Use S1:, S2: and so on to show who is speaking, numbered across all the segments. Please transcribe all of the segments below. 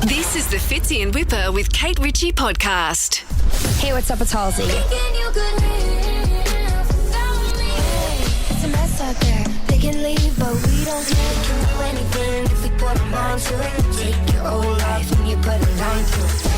S1: This is the Fitzy and Whipper with Kate Ritchie podcast.
S2: Hey, what's up? It's Halsey.
S3: It's a mess out there. They can leave, but we don't care. Can do anything if we put them on to it. Take your whole life and you put it on to it.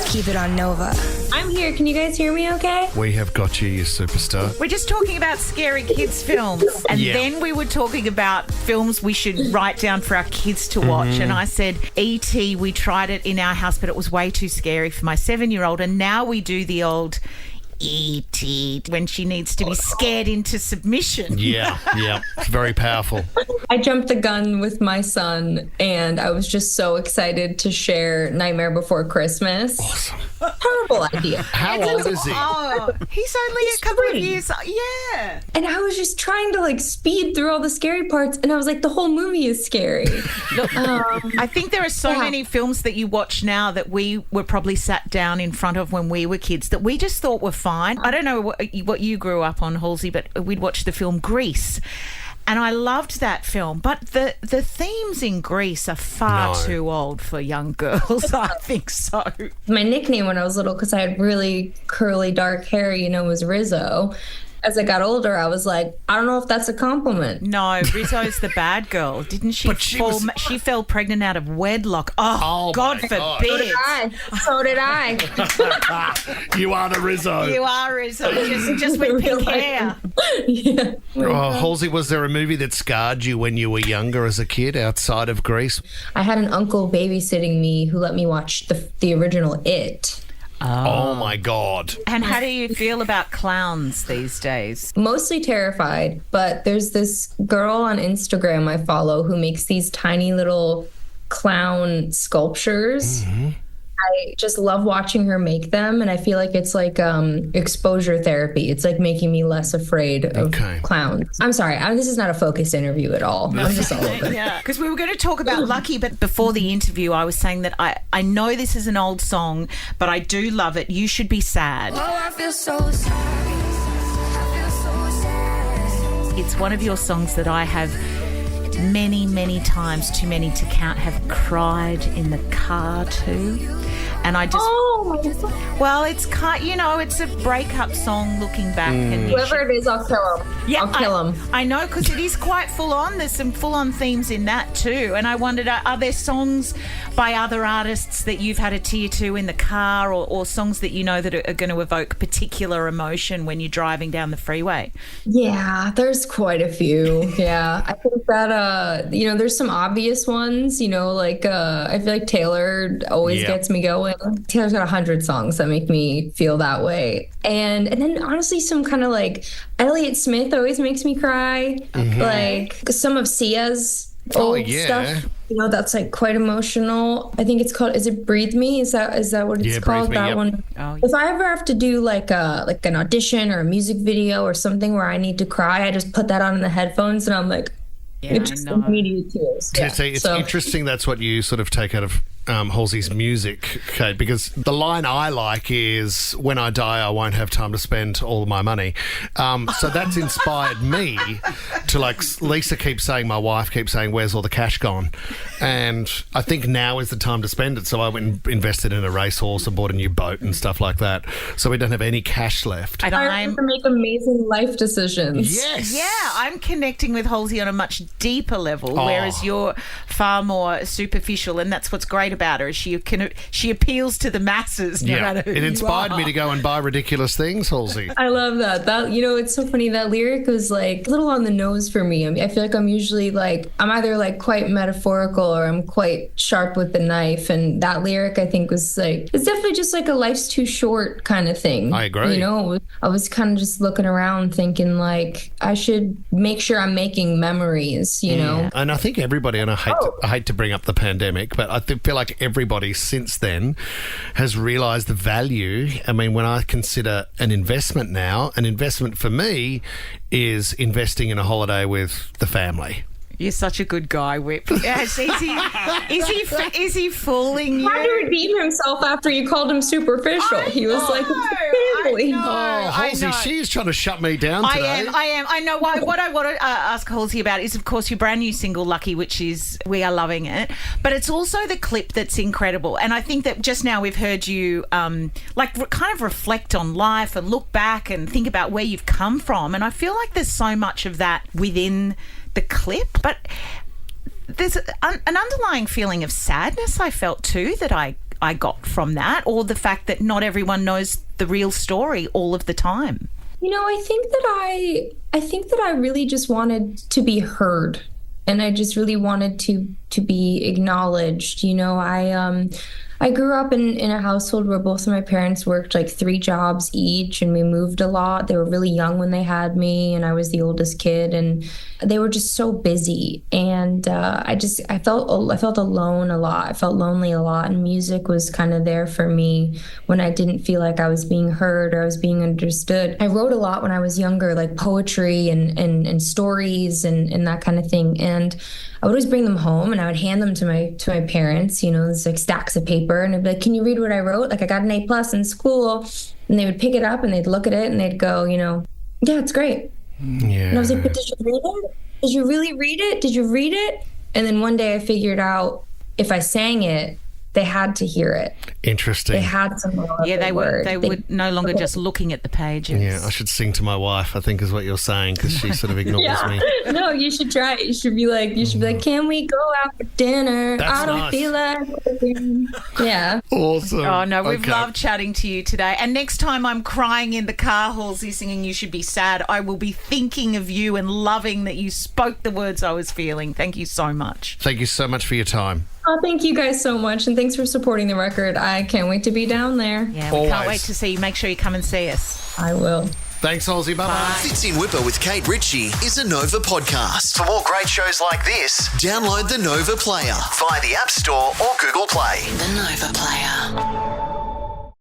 S2: Keep it on Nova.
S4: I'm here. Can you guys hear me okay?
S5: We have got you, you superstar.
S6: We're just talking about scary kids films. And then we were talking about films we should write down for our kids to watch. And I said, E.T., we tried it in our house, but it was way too scary for my 7-year-old. And now we do the old E.T. when she needs to be scared into submission.
S5: Yeah. It's very powerful.
S4: I jumped the gun with my son, and I was just so excited to share Nightmare Before Christmas.
S5: Awesome.
S4: Terrible idea.
S5: How old is he?
S6: Oh, he's only a couple of years. Yeah.
S4: And I was just trying to speed through all the scary parts, and I was like, the whole movie is scary.
S6: I think there are so many films that you watch now that we were probably sat down in front of when we were kids that we just thought were fine. I don't know what you grew up on, Halsey, but we'd watch the film Grease. And I loved that film. But the themes in Grease are far too old for young girls. I think so.
S4: My nickname when I was little, because I had really curly, dark hair, was Rizzo. As I got older, I was like, I don't know if that's a compliment.
S6: No, Rizzo's the bad girl. Didn't she she fell pregnant out of wedlock. Oh God forbid.
S4: So did I.
S5: You are the Rizzo.
S6: You are Rizzo, just with pink hair.
S4: Yeah.
S5: Halsey, was there a movie that scarred you when you were younger as a kid outside of Grease?
S4: I had an uncle babysitting me who let me watch the original It.
S5: Oh my God.
S6: And how do you feel about clowns these days?
S4: Mostly terrified, but there's this girl on Instagram I follow who makes these tiny little clown sculptures. Mm-hmm. I just love watching her make them, and I feel like it's like exposure therapy. It's like making me less afraid of clowns. I'm sorry, this is not a focused interview at all. I'm just all over.
S6: Yeah, because we were going to talk about Lucky, but before the interview, I was saying that I know this is an old song, but I do love it. You Should Be Sad.
S3: Oh, I feel so sad. I feel so sad.
S6: It's one of your songs that I have many, many times, too many to count, have cried in the car too. And I just, well, it's it's a breakup song looking back. And
S4: whoever it is, I'll kill him.
S6: Yeah,
S4: I'll kill him.
S6: I know, because it is quite full on. There's some full on themes in that too. And I wondered, are there songs by other artists that you've had a tear to in the car, or songs that you know that are going to evoke particular emotion when you're driving down the freeway?
S4: Yeah, there's quite a few. Yeah, I think that, there's some obvious ones, I feel like Taylor always gets me going. Taylor's got 100 songs that make me feel that way. And then honestly, some kind of Elliott Smith always makes me cry. Mm-hmm. Like some of Sia's old stuff. That's quite emotional. I think it's called, is it Breathe Me? Is that what it's called?
S5: Breathe Me,
S4: that one.
S6: Oh,
S4: If I ever have to do an audition or a music video or something where I need to cry, I just put that on in the headphones and I'm like, it's just immediate tears. Yeah.
S5: It's interesting that's what you sort of take out of Halsey's music, Kate, because the line I like is, when I die, I won't have time to spend all of my money. So that's inspired me to Lisa keeps saying, my wife keeps saying, where's all the cash gone? And I think now is the time to spend it. So I went and invested in a racehorse and bought a new boat and stuff like that. So we don't have any cash left.
S4: I have to make amazing life decisions.
S5: Yes.
S6: Yeah, I'm connecting with Halsey on a much deeper level, whereas you're far more superficial, and that's what's great about her. She appeals to the masses. No matter who
S5: it inspired
S6: you
S5: me to go and buy ridiculous things, Halsey.
S4: I love that. It's so funny. That lyric was a little on the nose for me. I feel like I'm usually I'm either quite metaphorical or I'm quite sharp with the knife. And that lyric, I think, was it's definitely just a life's too short kind of thing.
S5: I agree.
S4: I was kind of just looking around thinking I should make sure I'm making memories, know.
S5: And I think everybody, and I hate to bring up the pandemic, but I feel like everybody since then has realised the value. I mean, when I consider an investment now, an investment for me is investing in a holiday with the family.
S6: You're such a good guy, Whip. Yes, is he fooling you?
S4: He had to redeem himself after you called him superficial. He was like, family.
S5: Oh, Halsey, she's trying to shut me down today.
S6: I am. I know. What I want to ask Halsey about is, of course, your brand new single, Lucky, which is We Are Loving It. But it's also the clip that's incredible. And I think that just now we've heard you kind of reflect on life and look back and think about where you've come from. And I feel like there's so much of that within the clip, but there's an underlying feeling of sadness I felt too that I got from that, or the fact that not everyone knows the real story all of the time.
S4: You know, I think that I really just wanted to be heard, and I just really wanted to be acknowledged. You know, I grew up in a household where both of my parents worked like 3 jobs each, and we moved a lot. They were really young when they had me, and I was the oldest kid, and they were just so busy. And I felt alone a lot. I felt lonely a lot, and music was kind of there for me when I didn't feel like I was being heard or I was being understood. I wrote a lot when I was younger, like poetry and stories and that kind of thing. And I would always bring them home, and I would hand them to my parents, you know, there's like stacks of paper, and I'd be like, can you read what I wrote? Like, I got an A+ in school. And they would pick it up and they'd look at it and they'd go, you know, yeah, it's great.
S5: Yeah.
S4: And I was like, but did you read it? Did you really read it? Did you read it? And then one day I figured out if I sang it, they had to hear it.
S5: Interesting.
S4: They had to know
S6: they would no longer just looking at the pages.
S5: Yeah, I should sing to my wife, I think is what you're saying, because she sort of ignores me.
S4: No, you should try it. You should be like, can we go out for dinner?
S5: That's
S4: I don't
S5: nice.
S4: feel like Yeah.
S5: Awesome.
S6: Oh, no, we've
S5: Okay.
S6: loved chatting to you today. And next time I'm crying in the car, Halsey, singing You Should Be Sad, I will be thinking of you and loving that you spoke the words I was feeling. Thank you so much.
S5: Thank you so much for your time.
S4: Oh, thank you guys so much. And thanks for supporting the record. I can't wait to be down there.
S6: Yeah, we
S5: Always.
S6: can't wait to see you. Make sure you come and see us.
S4: I will.
S5: Thanks, Halsey. Bye-bye.
S7: Fits in Whipper with Kate Ritchie is a Nova podcast. For more great shows like this, download the Nova Player via the App Store or Google Play.
S1: The Nova Player.